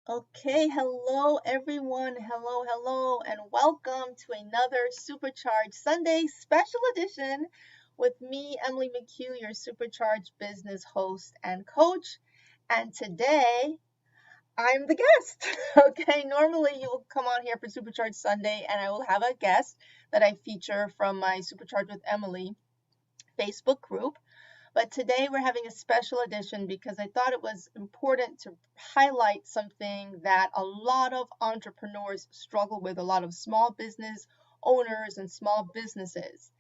Okay, hello everyone. Hello, and welcome to another Supercharged Sunday special edition with me, Emily McHugh, your Supercharged business host and coach. And today I'm the guest. Okay, normally you will come on here for Supercharged Sunday and I will have a guest that I feature from my Supercharged with Emily Facebook group. But today we're having a special edition because I thought it was important to highlight something that a lot of entrepreneurs struggle with, a lot of small business owners and small businesses.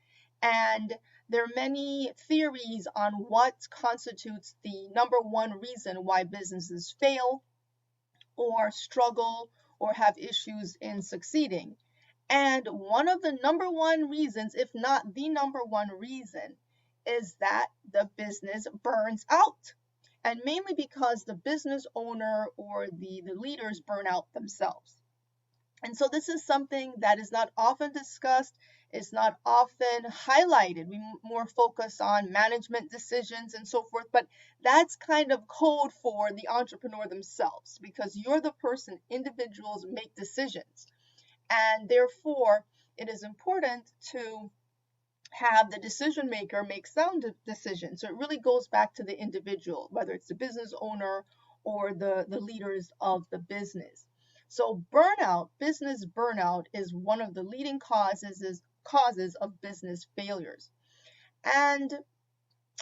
And there are many theories on what constitutes the number one reason why businesses fail or struggle or have issues in succeeding. And one of the number one reasons, if not the number one reason, is that the business burns out. And mainly because the business owner or the leaders burn out themselves. And so this is something that is not often discussed, is not often highlighted. We more focus on management decisions and so forth, but that's kind of code for the entrepreneur themselves because you're the person, individuals make decisions. And therefore, it is important to have the decision maker make sound decisions. So it really goes back to the individual, whether it's the business owner or the leaders of the business. So burnout, business burnout, is one of the leading causes of business failures. And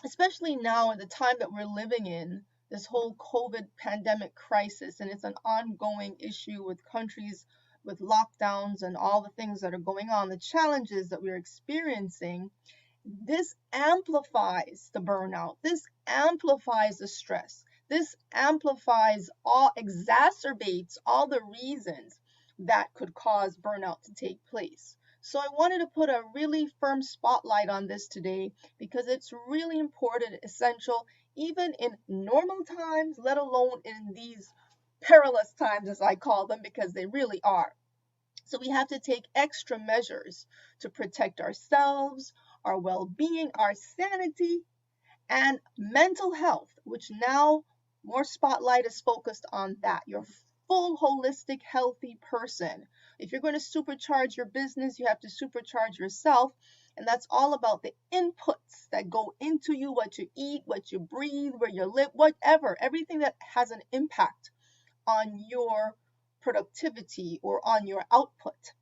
especially now in the time that we're living in, this whole COVID pandemic crisis, and it's an ongoing issue with countries with lockdowns and all the things that are going on, the challenges that we're experiencing, this amplifies the burnout. This amplifies the stress. This exacerbates all the reasons that could cause burnout to take place. So I wanted to put a really firm spotlight on this today because it's really important, essential, even in normal times, let alone in these perilous times, as I call them, because they really are. So we have to take extra measures to protect ourselves, our well being, our sanity, and mental health, which now more spotlight is focused on that. Your full, holistic, healthy person. If you're going to supercharge your business, you have to supercharge yourself. And that's all about the inputs that go into you, what you eat, what you breathe, where you live, whatever, everything that has an impact on your productivity or on your output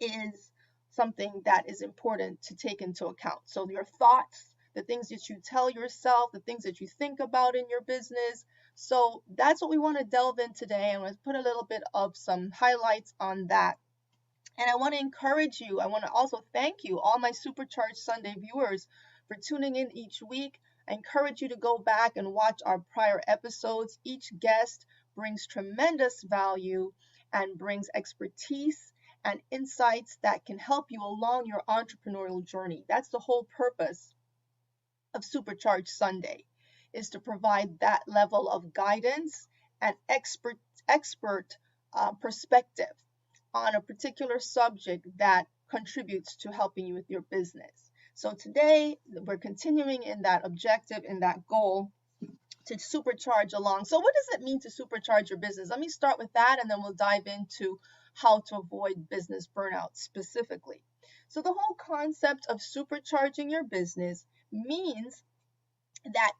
is something that is important to take into account. So your thoughts, the things that you tell yourself, the things that you think about in your business. So that's what we want to delve in today. I'm going to put a little bit of some highlights on that. And I want to encourage you. I want to also thank you, all my Supercharged Sunday viewers, for tuning in each week. I encourage you to go back and watch our prior episodes. Each guest brings tremendous value and brings expertise and insights that can help you along your entrepreneurial journey. That's the whole purpose of Supercharged Sunday, is to provide that level of guidance and expert perspective on a particular subject that contributes to helping you with your business. So today we're continuing in that objective, in that goal to supercharge along. So what does it mean to supercharge your business? Let me start with that and then we'll dive into how to avoid business burnout specifically. So the whole concept of supercharging your business means that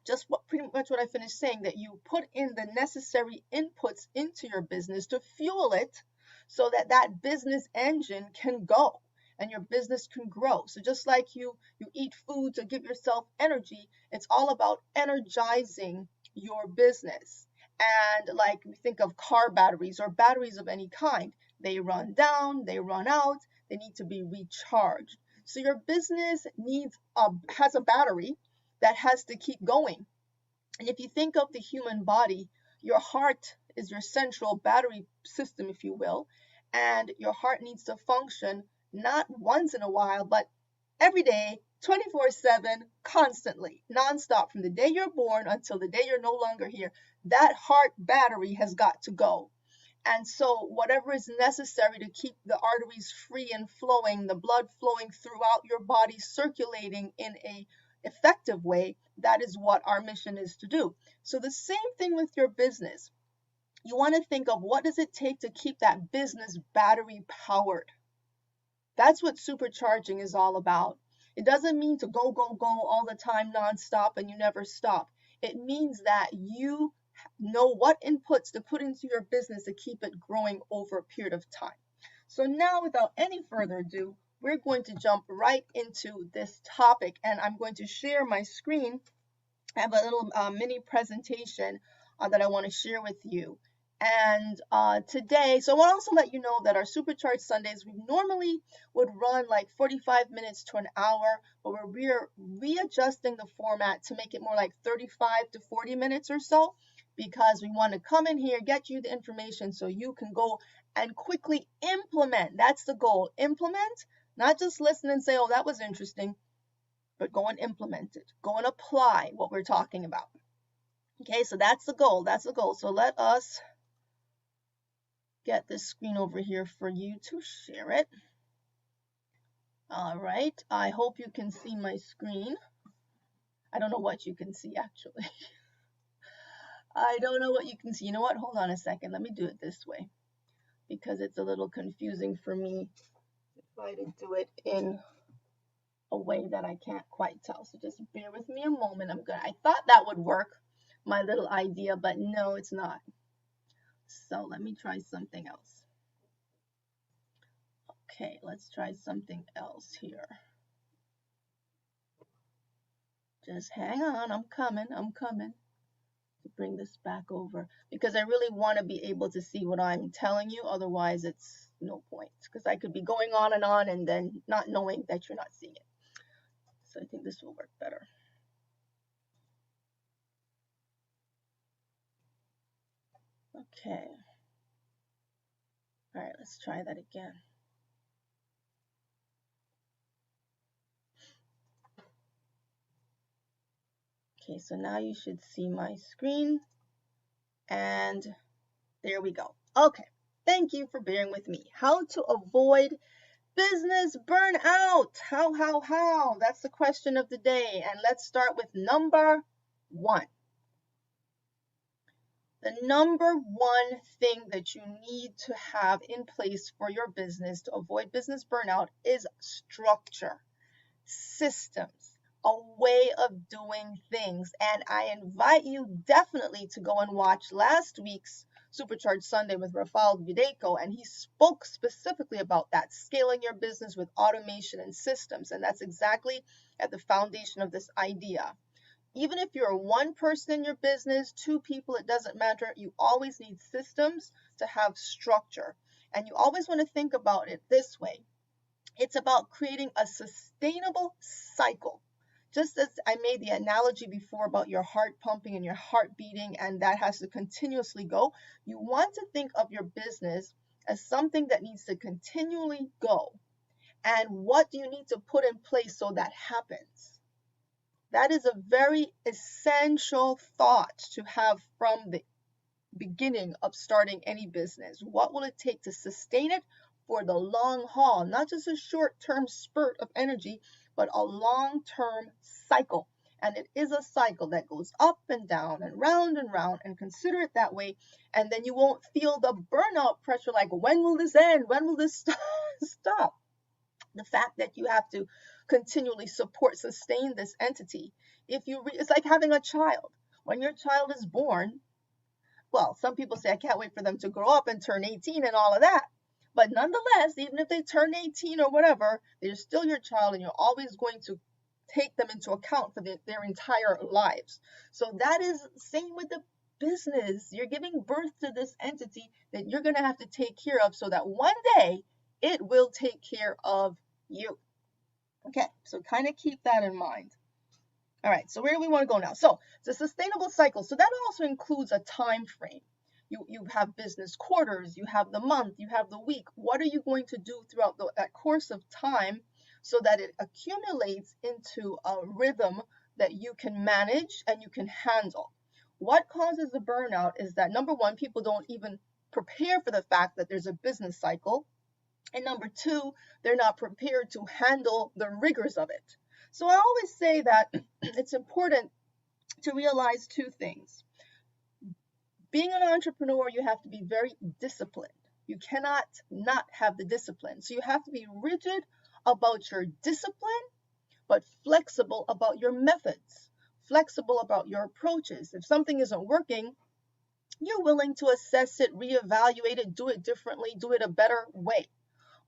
pretty much what I finished saying, that you put in the necessary inputs into your business to fuel it so that that business engine can go and your business can grow. So just like you eat food to give yourself energy, it's all about energizing your business. And like we think of car batteries or batteries of any kind, they run down, they run out, they need to be recharged. So your business has a battery that has to keep going. And if you think of the human body, your heart is your central battery system, if you will, and your heart needs to function not once in a while, but every day, 24/7, constantly, nonstop, from the day you're born until the day you're no longer here. That heart battery has got to go. And so whatever is necessary to keep the arteries free and flowing, the blood flowing throughout your body, circulating in a effective way, that is what our mission is to do. So the same thing with your business. You want to think of what does it take to keep that business battery powered. That's what supercharging is all about. It doesn't mean to go, go, go all the time nonstop and you never stop. It means that you know what inputs to put into your business to keep it growing over a period of time. So now, without any further ado, we're going to jump right into this topic, and I'm going to share my screen. I have a little mini presentation that I want to share with you. And today, so I want to also let you know that our Supercharged Sundays, we normally would run like 45 minutes to an hour, but we're readjusting the format to make it more like 35 to 40 minutes or so, because we want to come in here, get you the information so you can go and quickly implement. That's the goal. Implement, not just listen and say, oh, that was interesting, but go and implement it. Go and apply what we're talking about. Okay, so that's the goal. That's the goal. So let us get this screen over here for you to share it. All right, I hope you can see my screen. I don't know what you can see, actually. I don't know what you can see. You know what? Hold on a second. Let me do it this way, because it's a little confusing for me to try to do it in a way that I can't quite tell. So just bear with me a moment. I thought that would work, my little idea, but no, it's not. So let me try something else. Okay, let's try something else here. Just hang on, I'm coming to bring this back over, because I really want to be able to see what I'm telling you. Otherwise, it's no point, because I could be going on and then not knowing that you're not seeing it. So I think this will work better. Okay. All right, let's try that again. Okay, so now you should see my screen, and there we go. Okay, thank you for bearing with me. How to avoid business burnout? How? That's the question of the day. And let's start with number one. The number one thing that you need to have in place for your business to avoid business burnout is structure, systems, a way of doing things. And I invite you definitely to go and watch last week's Supercharged Sunday with Rafael Videco, and he spoke specifically about that, scaling your business with automation and systems. And that's exactly at the foundation of this idea. Even if you're one person in your business, two people, it doesn't matter. You always need systems to have structure. And you always want to think about it this way. It's about creating a sustainable cycle. Just as I made the analogy before about your heart pumping and your heart beating, and that has to continuously go, you want to think of your business as something that needs to continually go. And what do you need to put in place so that happens? That is a very essential thought to have from the beginning of starting any business. What will it take to sustain it for the long haul? Not just a short-term spurt of energy, but a long-term cycle. And it is a cycle that goes up and down and round, and consider it that way. And then you won't feel the burnout pressure like, when will this end? When will this stop? The fact that you have to continually sustain this entity. It's like having a child. When your child is born, well, some people say, I can't wait for them to grow up and turn 18 and all of that. But nonetheless, even if they turn 18 or whatever, they're still your child, and you're always going to take them into account for their entire lives. So that is the same with the business. You're giving birth to this entity that you're going to have to take care of, so that one day it will take care of you. Okay, so kind of keep that in mind. All right, so where do we want to go now? So it's a sustainable cycle. So that also includes a time frame. You have business quarters, you have the month, you have the week. What are you going to do throughout that course of time so that it accumulates into a rhythm that you can manage and you can handle? What causes the burnout is that, number one, people don't even prepare for the fact that there's a business cycle. And number two, they're not prepared to handle the rigors of it. So I always say that it's important to realize two things. Being an entrepreneur, you have to be very disciplined. You cannot not have the discipline. So you have to be rigid about your discipline, but flexible about your methods, flexible about your approaches. If something isn't working, you're willing to assess it, reevaluate it, do it differently, do it a better way.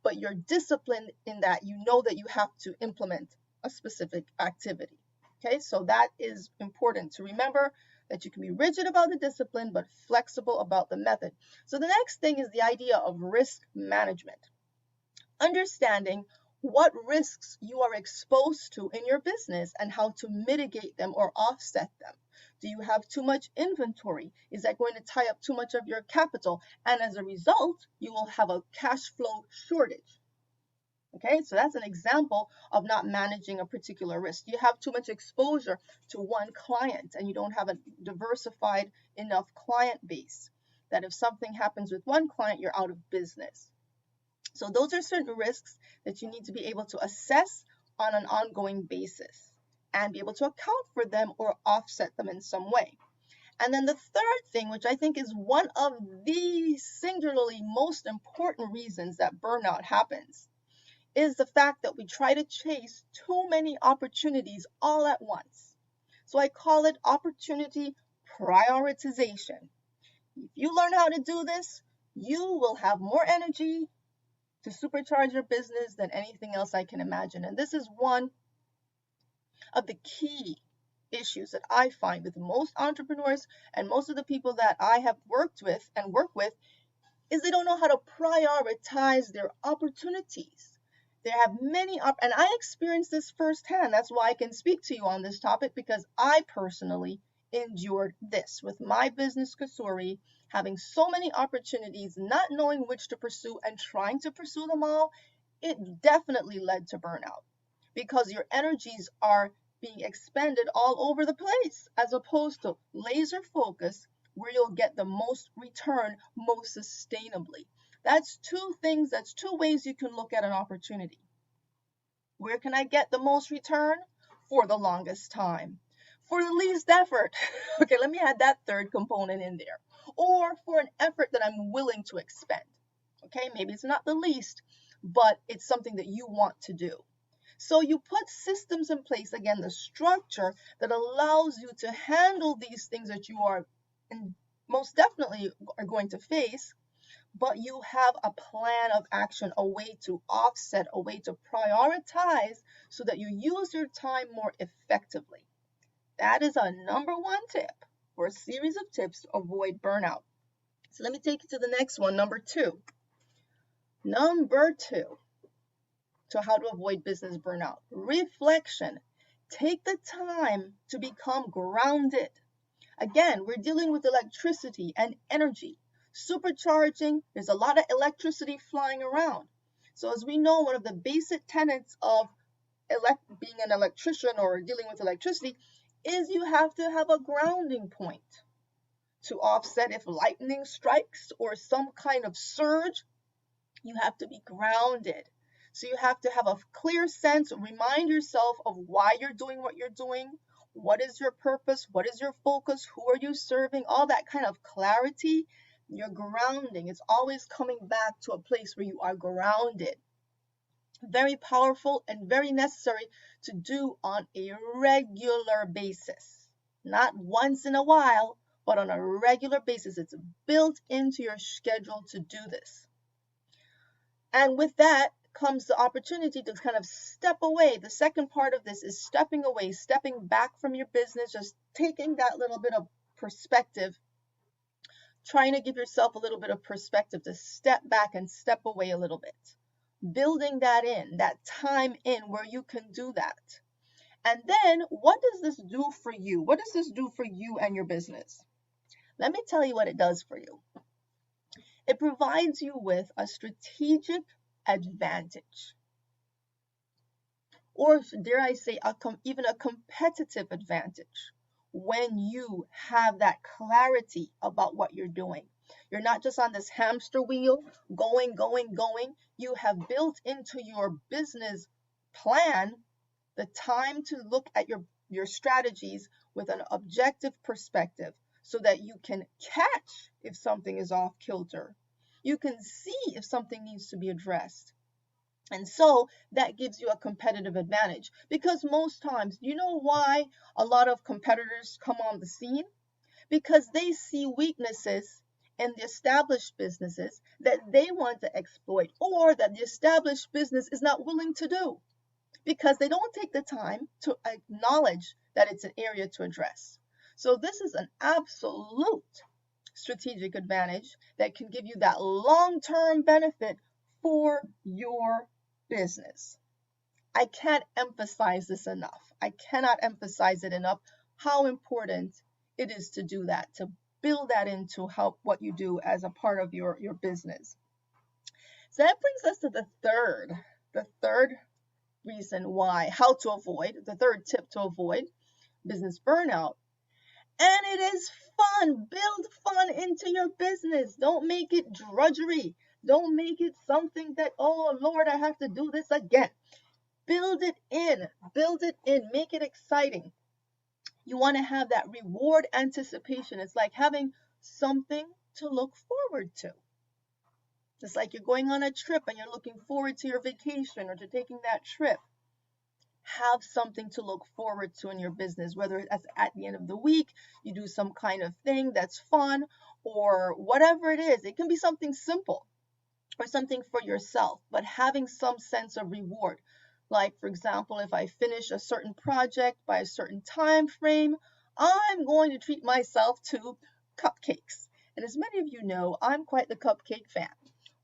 But you're disciplined in that you know that you have to implement a specific activity. Okay, so that is important to remember, that you can be rigid about the discipline, but flexible about the method. So the next thing is the idea of risk management. Understanding what risks you are exposed to in your business and how to mitigate them or offset them. Do you have too much inventory? Is that going to tie up too much of your capital? And as a result, you will have a cash flow shortage. Okay, so that's an example of not managing a particular risk. You have too much exposure to one client and you don't have a diversified enough client base that if something happens with one client, you're out of business. So those are certain risks that you need to be able to assess on an ongoing basis and be able to account for them or offset them in some way. And then the third thing, which I think is one of the singularly most important reasons that burnout happens, is the fact that we try to chase too many opportunities all at once. So I call it opportunity prioritization. If you learn how to do this, you will have more energy to supercharge your business than anything else I can imagine. And this is one of the key issues that I find with most entrepreneurs and most of the people that I have worked with and work with, is they don't know how to prioritize their opportunities. They have many and I experienced this firsthand. That's why I can speak to you on this topic, because I personally endured this with my business Kasuri, having so many opportunities, not knowing which to pursue and trying to pursue them all. It definitely led to burnout because your energies are being expended all over the place as opposed to laser focus where you'll get the most return most sustainably. That's two ways you can look at an opportunity. Where can I get the most return? For the longest time. For the least effort. Okay, let me add that third component in there. Or for an effort that I'm willing to expend. Okay, maybe it's not the least, but it's something that you want to do. So you put systems in place, again, the structure that allows you to handle these things that you are most definitely are going to face, but you have a plan of action, a way to offset, a way to prioritize so that you use your time more effectively. That is a number one tip or a series of tips to avoid burnout. So let me take you to the next one, number two. Number two, to how to avoid business burnout. Reflection. Take the time to become grounded. Again, we're dealing with electricity and energy. Supercharging, there's a lot of electricity flying around. So as we know, one of the basic tenets of being an electrician or dealing with electricity is you have to have a grounding point to offset if lightning strikes or some kind of surge. You have to be grounded. So you have to have a clear sense, remind yourself of why you're doing what you're doing. What is your purpose? What is your focus? Who are you serving? All that kind of clarity. Your grounding is always coming back to a place where you are grounded. Very powerful and very necessary to do on a regular basis. Not once in a while, but on a regular basis. It's built into your schedule to do this. And with that comes the opportunity to kind of step away. The second part of this is stepping away, stepping back from your business, just taking that little bit of perspective, trying to give yourself a little bit of perspective to step back and step away a little bit. Building that in, that time in where you can do that. And then what does this do for you? What does this do for you and your business? Let me tell you what it does for you. It provides you with a strategic advantage, or dare I say, even a competitive advantage when you have that clarity about what you're doing. You're not just on this hamster wheel going. You have built into your business plan the time to look at your strategies with an objective perspective so that you can catch if something is off kilter. You can see if something needs to be addressed. And so that gives you a competitive advantage, because most times, you know why a lot of competitors come on the scene? Because they see weaknesses in the established businesses that they want to exploit, or that the established business is not willing to do, because they don't take the time to acknowledge that it's an area to address. So this is an absolute strategic advantage that can give you that long-term benefit for your business. I can't emphasize this enough. I cannot emphasize it enough how important it is to do that, to build that into what you do as a part of your business. So that brings us to the third reason why, how to avoid, the third tip to avoid business burnout. And it is fun. Build fun into your business. Don't make it drudgery. Don't make it something that, oh Lord, I have to do this again. Build it in. Build it in. Make it exciting. You want to have that reward anticipation. It's like having something to look forward to. It's like you're going on a trip and you're looking forward to your vacation or to taking that trip. Have something to look forward to in your business, whether it's at the end of the week, you do some kind of thing that's fun, or whatever it is. It can be something simple or something for yourself, but having some sense of reward. Like, for example, if I finish a certain project by a certain time frame, I'm going to treat myself to cupcakes. And as many of you know, I'm quite the cupcake fan.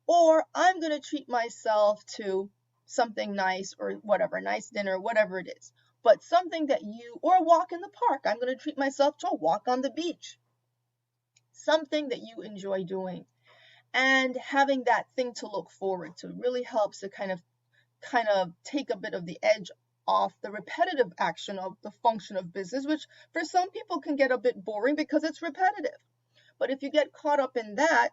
Or I'm going to treat myself to something nice, or whatever, nice dinner, whatever it is. But something that or a walk in the park. I'm going to treat myself to a walk on the beach. Something that you enjoy doing. And having that thing to look forward to really helps to kind of take a bit of the edge off the repetitive action of the function of business, which for some people can get a bit boring because it's repetitive. But if you get caught up in that,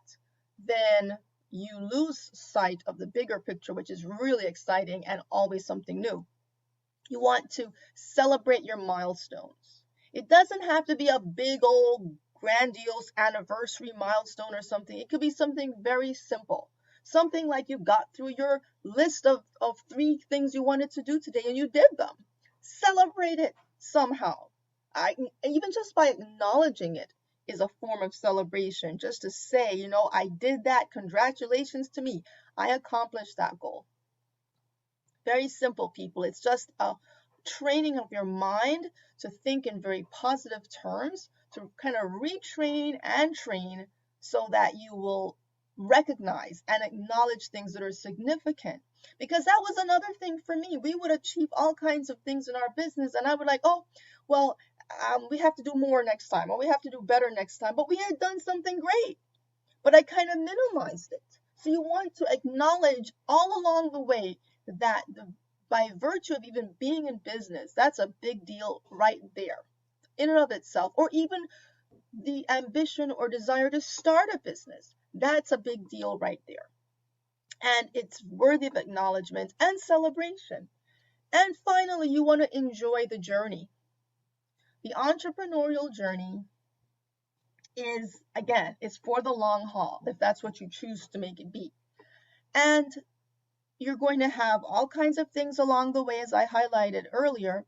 then you lose sight of the bigger picture, which is really exciting and always something new. You want to celebrate your milestones. It doesn't have to be a big old grandiose anniversary milestone or something. It could be something very simple. Something like you got through your list of 3 things you wanted to do today and you did them. Celebrate it somehow. Even just by acknowledging it is a form of celebration. Just to say, I did that. Congratulations to me. I accomplished that goal. Very simple, people. It's just a training of your mind to think in very positive terms, to kind of retrain and train so that you will recognize and acknowledge things that are significant. Because that was another thing for me. We would achieve all kinds of things in our business, and I would like, oh, well, we have to do more next time, or we have to do better next time. But we had done something great, but I kind of minimized it. So you want to acknowledge all along the way that by virtue of even being in business, that's a big deal right there in and of itself, or even the ambition or desire to start a business. That's a big deal right there. And it's worthy of acknowledgement and celebration. And finally, you want to enjoy the journey. The entrepreneurial journey is, again, it's for the long haul, if that's what you choose to make it be. And you're going to have all kinds of things along the way, as I highlighted earlier.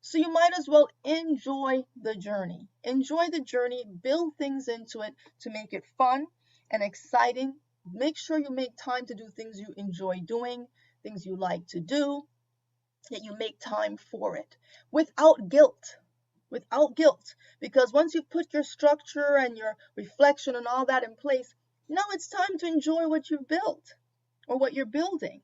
So you might as well enjoy the journey. Enjoy the journey, build things into it to make it fun and exciting. Make sure you make time to do things you enjoy doing, things you like to do, that you make time for it without guilt. Without guilt, because once you've put your structure and your reflection and all that in place, now it's time to enjoy what you've built or what you're building.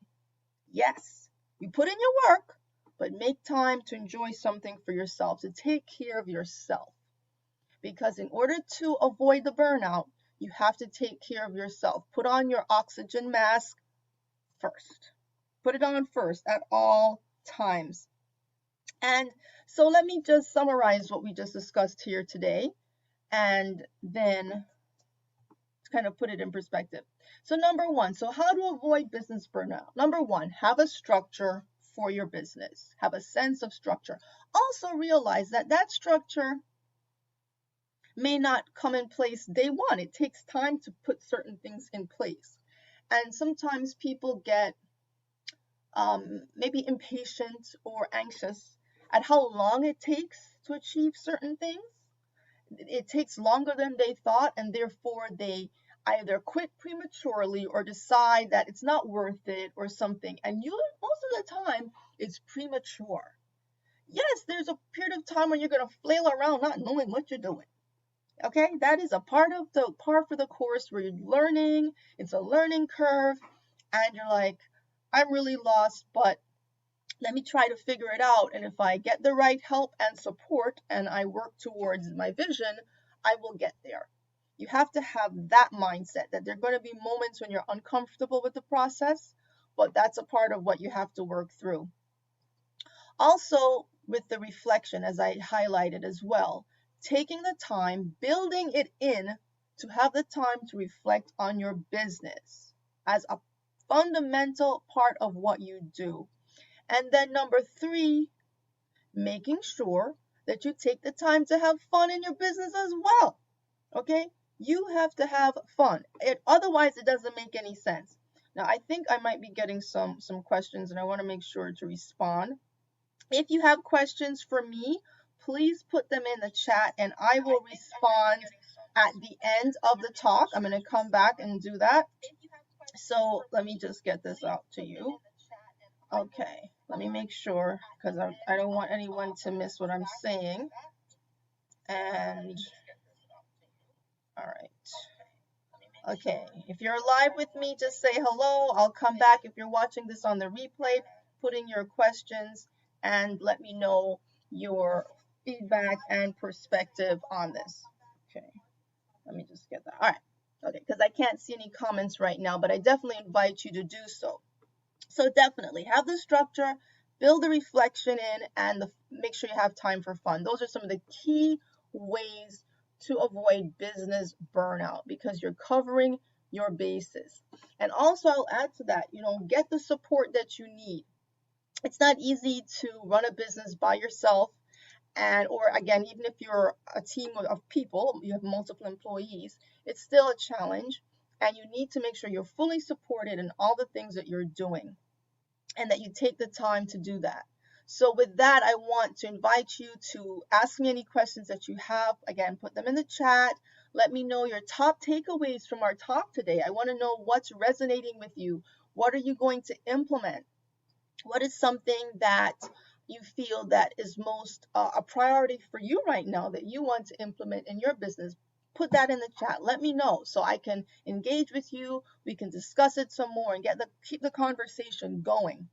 Yes, you put in your work, but make time to enjoy something for yourself, to take care of yourself. Because in order to avoid the burnout, you have to take care of yourself. Put on your oxygen mask first. Put it on first at all times. And so let me just summarize what we just discussed here today, and then kind of put it in perspective. So number 1, so how to avoid business burnout. Number 1, have a structure for your business. Have a sense of structure. Also realize that that structure may not come in place day one. It takes time to put certain things in place. And sometimes people get maybe impatient or anxious at how long it takes to achieve certain things. It takes longer than they thought, and therefore they either quit prematurely or decide that it's not worth it or something. And most of the time, it's premature. Yes, there's a period of time when you're going to flail around not knowing what you're doing. Okay, that is a part for the course where you're learning. It's a learning curve, and you're like, I'm really lost, but let me try to figure it out. And if I get the right help and support and I work towards my vision, I will get there. You have to have that mindset that there are going to be moments when you're uncomfortable with the process, but that's a part of what you have to work through. Also, with the reflection, as I highlighted as well, taking the time, building it in to have the time to reflect on your business as a fundamental part of what you do. And then number 3, making sure that you take the time to have fun in your business as well. Okay? You have to have fun. Otherwise, it doesn't make any sense. Now, I think I might be getting some questions, and I want to make sure to respond. If you have questions for me, please put them in the chat, and I will respond at the end of the talk. I'm going to come back and do that. So let me just get this out to you. Okay, let me make sure, because I don't want anyone to miss what I'm saying. And all right. Okay, if you're live with me, just say hello. I'll come back. If you're watching this on the replay, put in your questions and let me know your feedback and perspective on this. Okay, let me just get that. All right. Okay, because I can't see any comments right now, but I definitely invite you to do so. So definitely have the structure, build the reflection in, and make sure you have time for fun. Those are some of the key ways to avoid business burnout, because you're covering your bases. And also, I'll add to that, get the support that you need. It's not easy to run a business by yourself, or again, even if you're a team of people, you have multiple employees, it's still a challenge, and you need to make sure you're fully supported in all the things that you're doing, and that you take the time to do that. So with that, I want to invite you to ask me any questions that you have. Again, put them in the chat. Let me know your top takeaways from our talk today. I want to know what's resonating with you. What are you going to implement? What is something that you feel that is most a priority for you right now that you want to implement in your business? Put that in the chat. Let me know so I can engage with you. We can discuss it some more and keep the conversation going.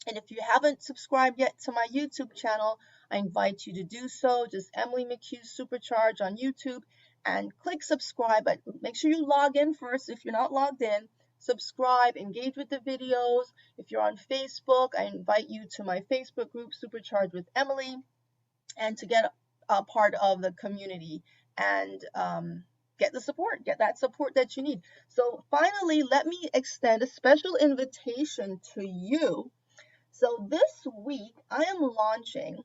And if you haven't subscribed yet to my YouTube channel, I invite you to do so. Just Emily McHugh Supercharge on YouTube, and click subscribe. But make sure you log in first if you're not logged in. Subscribe, engage with the videos. If you're on Facebook, I invite you to my Facebook group, Supercharge with Emily, and to get a part of the community and get that support that you need. So finally, let me extend a special invitation to you. So this week, I am launching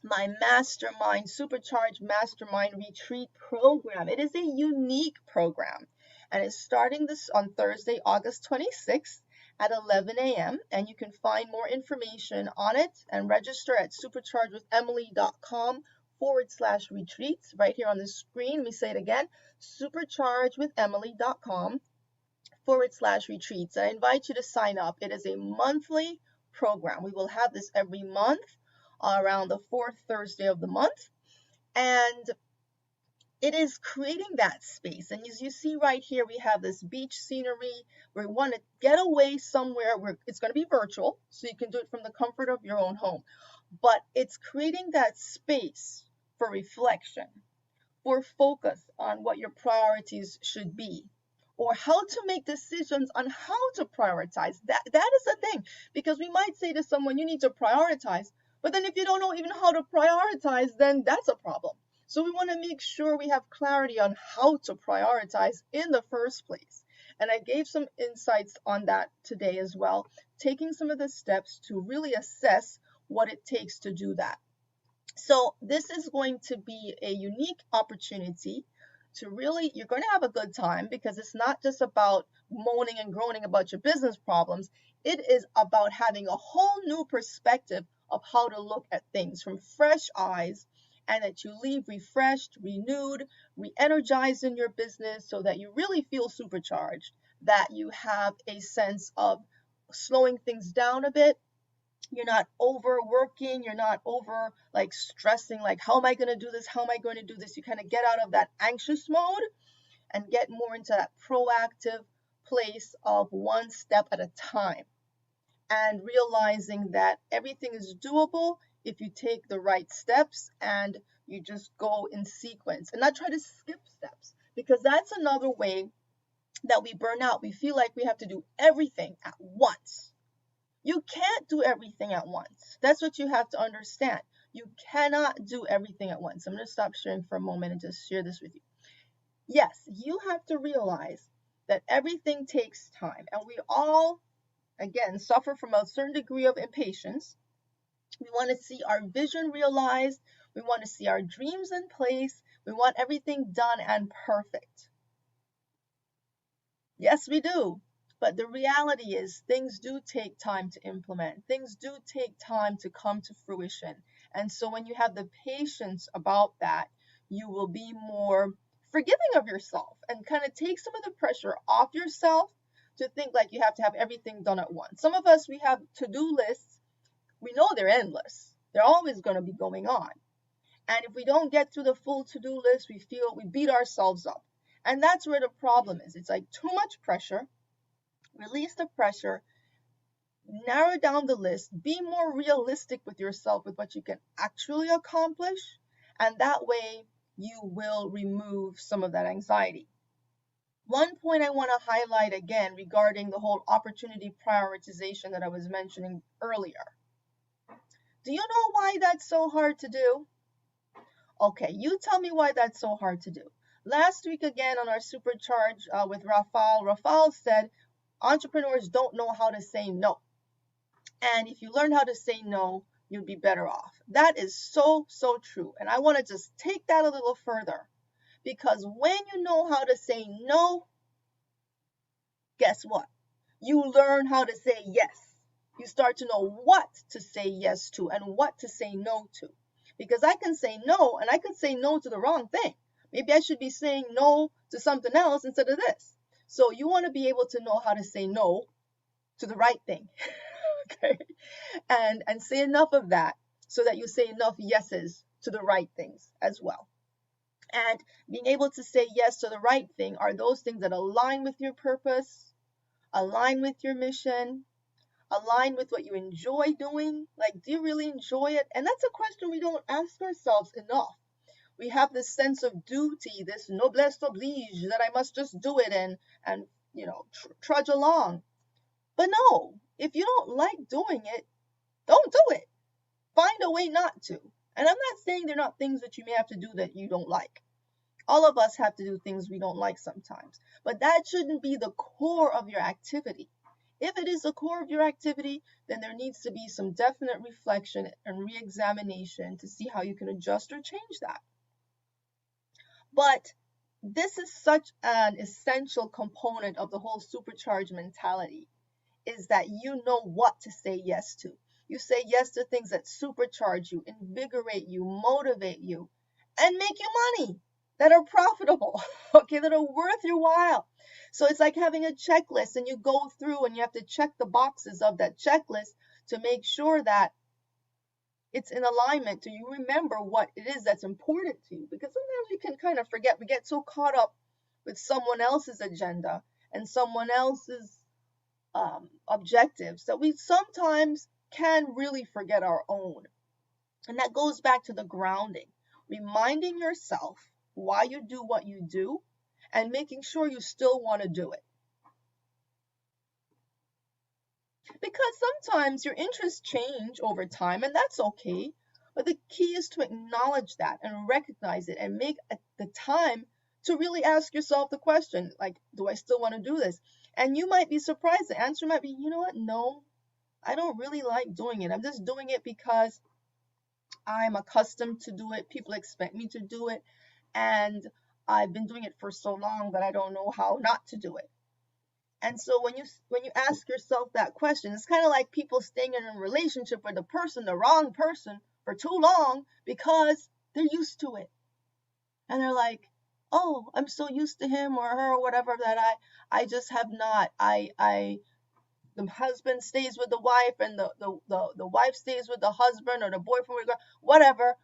my Mastermind, Supercharged Mastermind Retreat program. It is a unique program, and it's starting this on Thursday, August 26th at 11 a.m. And you can find more information on it and register at superchargewithemily.com/retreats right here on the screen. Let me say it again, superchargewithemily.com/retreats. I invite you to sign up. It is a monthly program. We will have this every month around the 4th Thursday of the month, and it is creating that space. And as you see right here, we have this beach scenery. We want to get away somewhere where it's going to be virtual, so you can do it from the comfort of your own home, but it's creating that space for reflection, for focus on what your priorities should be, or how to make decisions on how to prioritize. That is the thing, because we might say to someone, you need to prioritize, but then if you don't know even how to prioritize, then that's a problem. So we want to make sure we have clarity on how to prioritize in the first place. And I gave some insights on that today as well, taking some of the steps to really assess what it takes to do that. So this is going to be a unique opportunity to really, you're going to have a good time because it's not just about moaning and groaning about your business problems. It is about having a whole new perspective of how to look at things from fresh eyes, and that you leave refreshed, renewed, re-energized in your business so that you really feel supercharged, that you have a sense of slowing things down a bit. You're not overworking, you're not over like stressing, like, how am I going to do this? How am I going to do this? You kind of get out of that anxious mode and get more into that proactive place of one step at a time, and realizing that everything is doable if you take the right steps and you just go in sequence and not try to skip steps, because that's another way that we burn out. We feel like we have to do everything at once. You can't do everything at once. That's what you have to understand. You cannot do everything at once. I'm going to stop sharing for a moment and just share this with you. Yes, you have to realize that everything takes time. And we all, again, suffer from a certain degree of impatience. We want to see our vision realized. We want to see our dreams in place. We want everything done and perfect. Yes, we do. But the reality is, things do take time to implement. Things do take time to come to fruition. And so when you have the patience about that, you will be more forgiving of yourself and kind of take some of the pressure off yourself to think like you have to have everything done at once. Some of us, we have to-do lists. We know they're endless. They're always going to be going on. And if we don't get through the full to-do list, we feel we beat ourselves up. And that's where the problem is. It's like too much pressure. Release the pressure, narrow down the list, be more realistic with yourself with what you can actually accomplish, and that way you will remove some of that anxiety. One point I want to highlight again regarding the whole opportunity prioritization that I was mentioning earlier. Do you know why that's so hard to do? Okay, you tell me why that's so hard to do. Last week again on our supercharge with Rafael said entrepreneurs don't know how to say no. And if you learn how to say no, you'd be better off. That is so, so true. And I want to just take that a little further, because when you know how to say no, guess what? You learn how to say yes. You start to know what to say yes to and what to say no to. Because I can say no, and I could say no to the wrong thing. Maybe I should be saying no to something else instead of this. So you want to be able to know how to say no to the right thing. Okay? And say enough of that so that you say enough yeses to the right things as well. And being able to say yes to the right thing are those things that align with your purpose, align with your mission, align with what you enjoy doing. Like, do you really enjoy it? And that's a question we don't ask ourselves enough. We have this sense of duty, this noblesse oblige, that I must just do it and trudge along. But no, if you don't like doing it, don't do it. Find a way not to. And I'm not saying they're not things that you may have to do that you don't like. All of us have to do things we don't like sometimes. But that shouldn't be the core of your activity. If it is the core of your activity, then there needs to be some definite reflection and re-examination to see how you can adjust or change that. But this is such an essential component of the whole supercharge mentality, is that you know what to say yes to. You say yes to things that supercharge you, invigorate you, motivate you, and make you money, that are profitable, okay, that are worth your while. So it's like having a checklist, and you go through and you have to check the boxes of that checklist to make sure that it's in alignment, so you remember what it is that's important to you. Because sometimes we can kind of forget. We get so caught up with someone else's agenda and someone else's objectives that we sometimes can really forget our own. And that goes back to the grounding, reminding yourself why you do what you do and making sure you still want to do it. Because sometimes your interests change over time, and that's okay. But the key is to acknowledge that and recognize it and make the time to really ask yourself the question, like, do I still want to do this? And you might be surprised. The answer might be, you know what? No, I don't really like doing it. I'm just doing it because I'm accustomed to do it. People expect me to do it. And I've been doing it for so long that I don't know how not to do it. And so when you ask yourself that question, it's kind of like people staying in a relationship with the wrong person for too long because they're used to it. And they're like, "Oh, I'm so used to him or her or whatever that I just have not. I the husband stays with the wife and the wife stays with the husband or the boyfriend with whatever."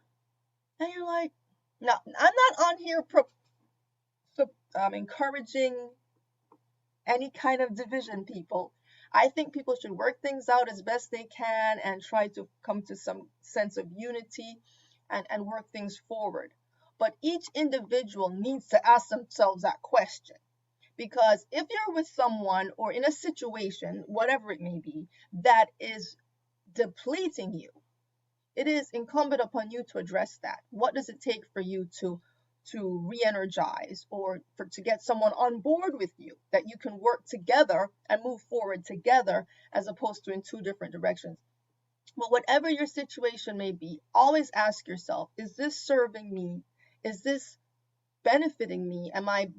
And you're like, "No, I'm not on here encouraging any kind of division, people. I think people should work things out as best they can and try to come to some sense of unity and work things forward. But each individual needs to ask themselves that question. Because if you're with someone or in a situation, whatever it may be, that is depleting you, it is incumbent upon you to address that. What does it take for you to re-energize or to get someone on board with you that you can work together and move forward together as opposed to in two different directions? But whatever your situation may be, always ask yourself, is this serving me? Is this benefiting me? Am I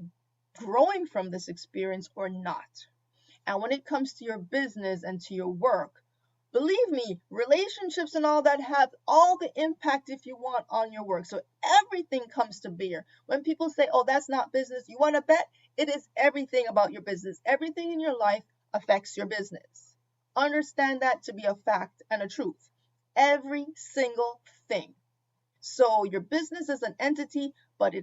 growing from this experience or not? And when it comes to your business and to your work, believe me, relationships and all that have all the impact if you want on your work. So everything comes to bear. When people say, "Oh, that's not business," you want to bet it is everything about your business. Everything in your life affects your business. Understand that to be a fact and a truth. Every single thing. So your business is an entity, but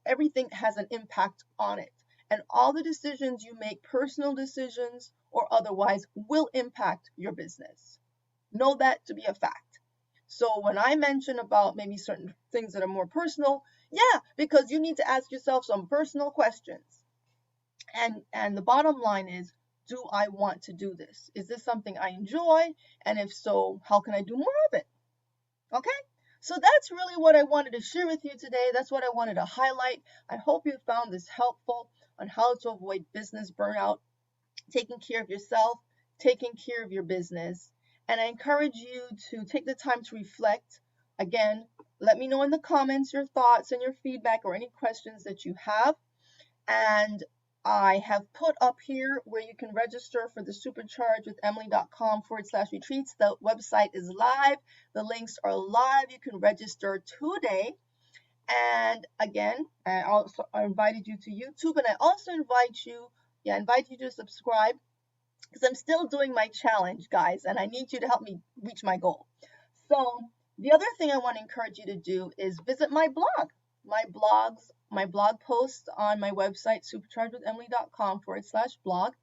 everything has an impact on it. And all the decisions you make, personal decisions or otherwise, will impact your business. Know that to be a fact. So when I mention about maybe certain things that are more personal, yeah, because you need to ask yourself some personal questions. And the bottom line is, do I want to do this? Is this something I enjoy? And if so, how can I do more of it? Okay? So that's really what I wanted to share with you today. That's what I wanted to highlight. I hope you found this helpful on how to avoid business burnout, taking care of yourself, taking care of your business. And I encourage you to take the time to reflect. Again, let me know in the comments your thoughts and your feedback or any questions that you have. And I have put up here where you can register for the superchargewithemily.com/retreats. The website is live. The links are live. You can register today. And again, I invited you to YouTube, and I also invite you to subscribe because I'm still doing my challenge, guys, and I need you to help me reach my goal. So the other thing I want to encourage you to do is visit my blog. My blog posts on my website, superchargewithemily.com/blog,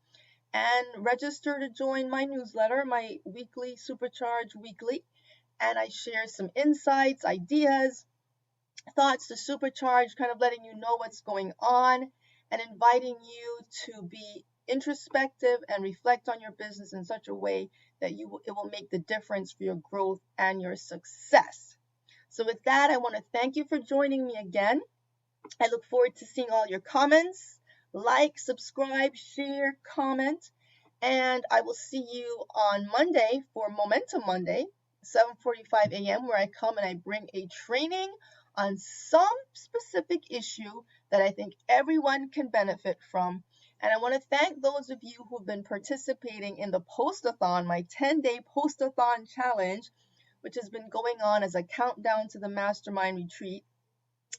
and register to join my newsletter, my weekly Supercharge Weekly. And I share some insights, ideas, thoughts to supercharge, kind of letting you know what's going on and inviting you to be introspective and reflect on your business in such a way that it will make the difference for your growth and your success. So with that, I want to thank you for joining me again. I look forward to seeing all your comments. Like, subscribe, share, comment, and I will see you on Monday for Momentum Monday, 7:45 a.m., where I come and I bring a training on some specific issue that I think everyone can benefit from. And I want to thank those of you who've been participating in the post-a-thon, my 10-day post-a-thon challenge, which has been going on as a countdown to the mastermind retreat.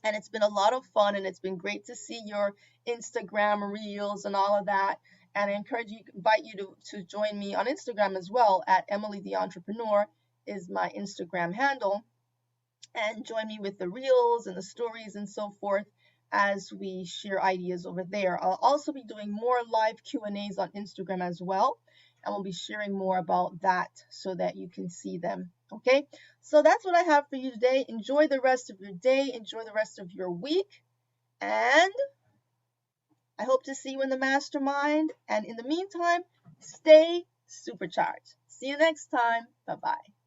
And it's been a lot of fun, and it's been great to see your Instagram reels and all of that. And I invite you to join me on Instagram as well at Emily the Entrepreneur is my Instagram handle. And join me with the reels and the stories and so forth as we share ideas over there. I'll also be doing more live Q&As on Instagram as well, and we'll be sharing more about that so that you can see them. Okay, so that's what I have for you today. Enjoy the rest of your day, enjoy the rest of your week, and I hope to see you in the mastermind. And in the meantime, stay supercharged. See you next time. Bye-bye.